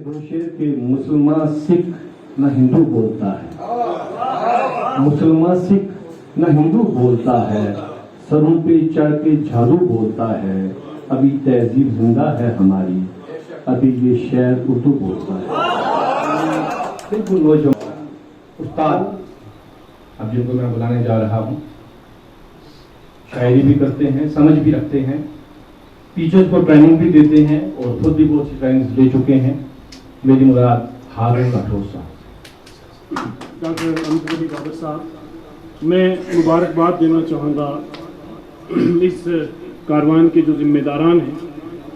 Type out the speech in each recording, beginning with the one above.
दो शेर के मुसलमान सिख न हिंदू बोलता है, मुसलमान सिख न हिंदू बोलता है, सरों पे चढ़ के झाड़ू बोलता है, अभी तहजीब जिंदा है हमारी, अभी ये शेर उर्दू बोलता है। बिल्कुल नौजवान उस्ताद अब जिनको मैं बुलाने जा रहा हूँ, शायरी भी करते हैं, समझ भी रखते हैं, टीचर्स को ट्रेनिंग भी देते हैं और खुद भी बहुत सी ट्रेनिंग ले चुके हैं। मेरी मुराद हारून राठौर साहब। डॉक्टर अमित बाबर साहब, मैं मुबारकबाद देना चाहूँगा इस कारवान के जो जिम्मेदारान हैं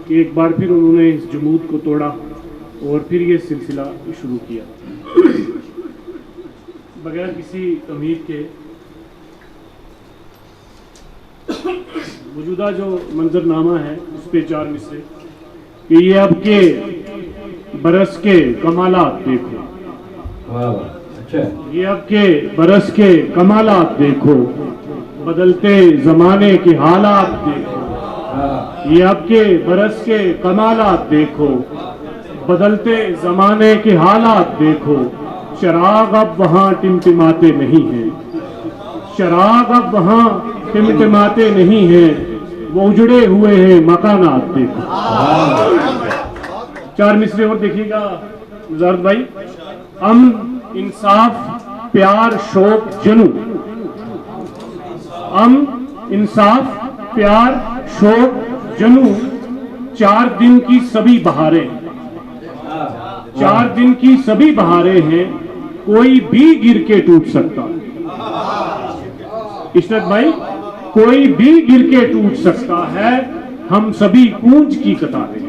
कि एक बार फिर उन्होंने इस जमूद को तोड़ा और फिर ये सिलसिला शुरू किया बगैर किसी तमीर के। मौजूदा जो मंजरनामा है उस पे 4 मिसरे कि ये अब के बरस के कमालात देखो, अच्छा, ये अब के बरस के कमालात देखो, बदलते जमाने के हालात देखो, ये अब के बरस के कमालात देखो, बदलते जमाने के हालात देखो, चराग अब वहाँ टिमटिमाते नहीं हैं, चराग अब वहाँ टिमटिमाते नहीं हैं, वो उजड़े हुए हैं मकानात देखो। 4 मिसरे और देखिएगा मुजारत भाई। अमन इंसाफ प्यार शौक जनू, अमन इंसाफ प्यार शौक जनू, 4 दिन की सभी बहारें, 4 दिन की सभी बहारें हैं, कोई भी गिर के टूट सकता। इशरत भाई, कोई भी गिर के टूट सकता है, हम सभी कूंज की कतारें,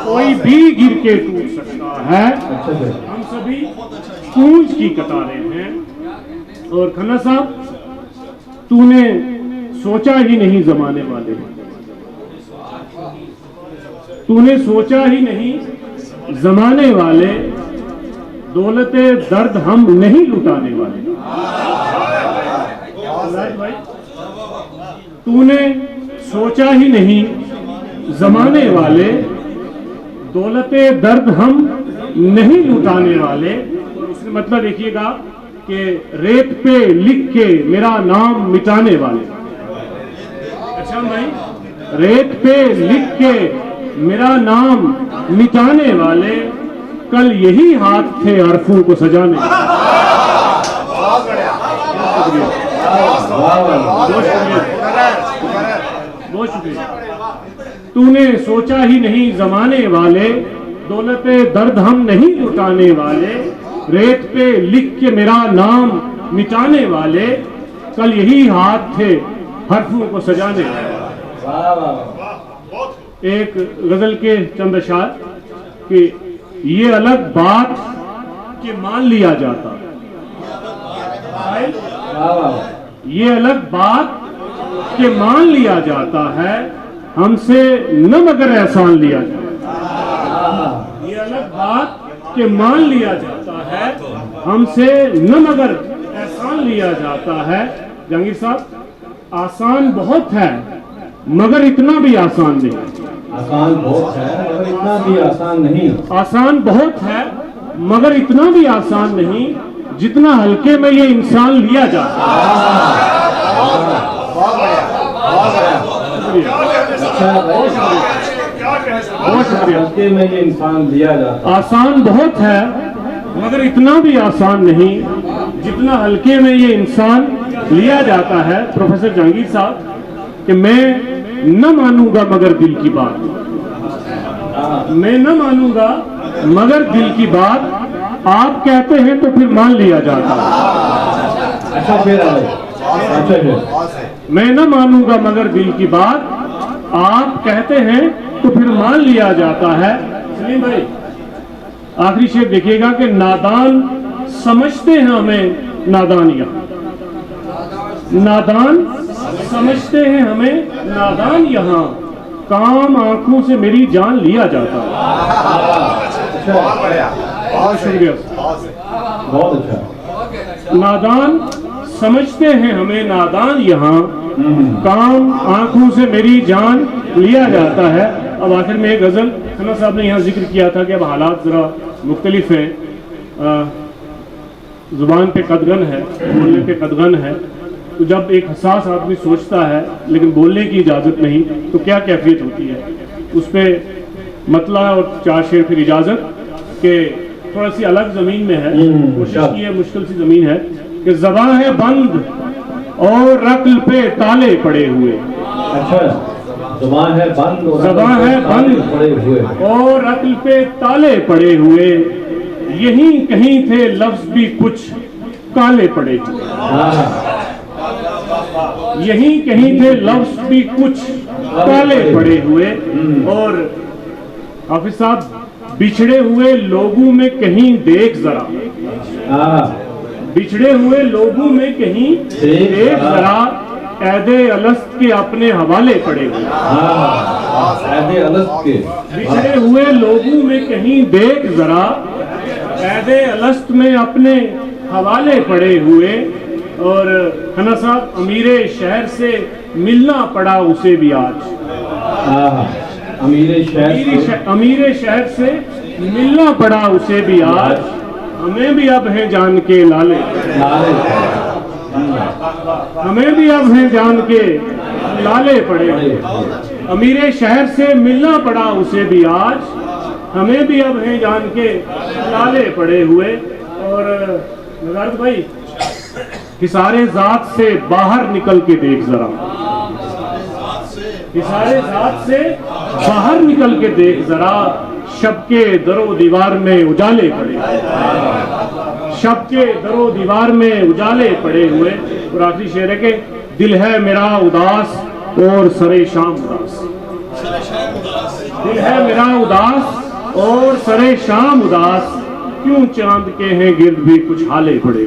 कोई भी गिर के टूट सकता है, हम सभी कूंज की कतारें हैं। और खन्ना साहब, तूने सोचा ही नहीं जमाने वाले, तूने सोचा ही नहीं जमाने वाले, दौलते दर्द हम नहीं लुटाने वाले। तूने सोचा ही नहीं जमाने वाले, दौलते दर्द हम नहीं लुटाने वाले। उसका मतलब देखिएगा कि रेत पे लिख के मेरा नाम मिटाने वाले। अच्छा भाई, रेत पे लिख के मेरा नाम मिटाने वाले, कल यही हाथ थे हरफों को सजाने। बहुत शुक्रिया। तूने सोचा ही नहीं जमाने वाले, दौलते दर्द हम नहीं लुटाने वाले, रेत पे लिख के मेरा नाम मिटाने वाले, कल यही हाथ थे हरफों को सजाने वाले। एक गजल के चंद अशार कि ये अलग बात कि मान लिया जाता, ये अलग बात कि मान लिया जाता है, हमसे न मगर एहसान लिया जाता। ये अलग बात कि मान लिया जाता है, हमसे न मगर एहसान लिया जाता है। जहांगीर साहब, आसान बहुत है मगर इतना भी आसान नहीं। आसान बहुत है मगर इतना भी आसान नहीं। आसान बहुत है मगर इतना भी आसान नहीं, जितना हल्के में ये इंसान लिया जाता है। बहुत शुक्रिया। हल्के में ये इंसान लिया जाता है। आसान बहुत है मगर इतना भी आसान नहीं, जितना हल्के में ये इंसान लिया जाता है। प्रोफेसर जहांगीर साहब, कि मैं न मानूंगा मगर दिल की बात, मैं न मानूंगा मगर दिल की बात, आप कहते हैं तो फिर मान लिया जाता है। अच्छा, फिर मैं न मानूंगा मगर दिल की बात, आप कहते हैं तो फिर मान लिया जाता है। सलीम भाई, आखिरी शेर देखिएगा कि नादान समझते हैं हमें नादानिया, नादान समझते हैं हमें नादान, यहाँ काम आंखों से मेरी जान लिया जाता है। बहुत शुक्रिया, बहुत अच्छा। नादान समझते हैं हमें नादान, यहाँ काम आंखों से मेरी जान लिया जाता है। अब आखिर में एक गज़ल खन्ना साहब ने यहाँ जिक्र किया था कि अब हालात ज़रा मुख्तलिफ हैं, ज़ुबान पे कदगन है, बोलने पे कदगन है, तो जब एक हसास आदमी सोचता है लेकिन बोलने की इजाज़त नहीं तो क्या कैफियत होती है। उस पर मतला और 4 शेर फिर इजाज़त के थोड़ा सी अलग ज़मीन में है, कोशिश की है, मुश्किल सी ज़मीन है कि ज़बां है बंद और रक्ल पे ताले पड़े हुए। अच्छा, ज़बां है बंद और ज़बां है बंद पड़े हुए और रक्ल पे ताले पड़े हुए, यहीं कहीं थे लफ्ज भी कुछ काले पड़े हुए। यहीं कहीं थे लफ्ज भी कुछ काले पड़े हुए। और हाफिज साहब, बिछड़े हुए लोगों में कहीं देख जरा, बिछड़े हुए लोगों में कहीं देख जरा, ऐदे अलस्त के अपने हवाले पड़े हुए। ऐदे अलस्त के बिछड़े हुए लोगों में कहीं देख जरा, ऐदे अलस्त में अपने हवाले पड़े हुए। और खन्ना साहब, अमीरे शहर से मिलना पड़ा उसे भी आज। अमीरे शहर से मिलना पड़ा उसे भी आज, हमें भी अब है जान के लाले, हमें भी अब है जान के लाले पड़े। अमीरे शहर से मिलना पड़ा उसे भी आज, हमें भी अब है जान के लाले पड़े हुए। और नज़ारत भाई, हिसारे ज़ात से बाहर निकल के देख जरा, हिसारे ज़ात से बाहर निकल के देख जरा, शब के दरो दीवार में उजाले पड़े, शब के दरो दीवार में उजाले पड़े हुए। और आखिरी शेर है कि दिल है मेरा उदास और सरे शाम उदास, दिल है मेरा उदास और सरे शाम उदास, क्यों चांद के हैं गिर्द भी कुछ हाले पड़े।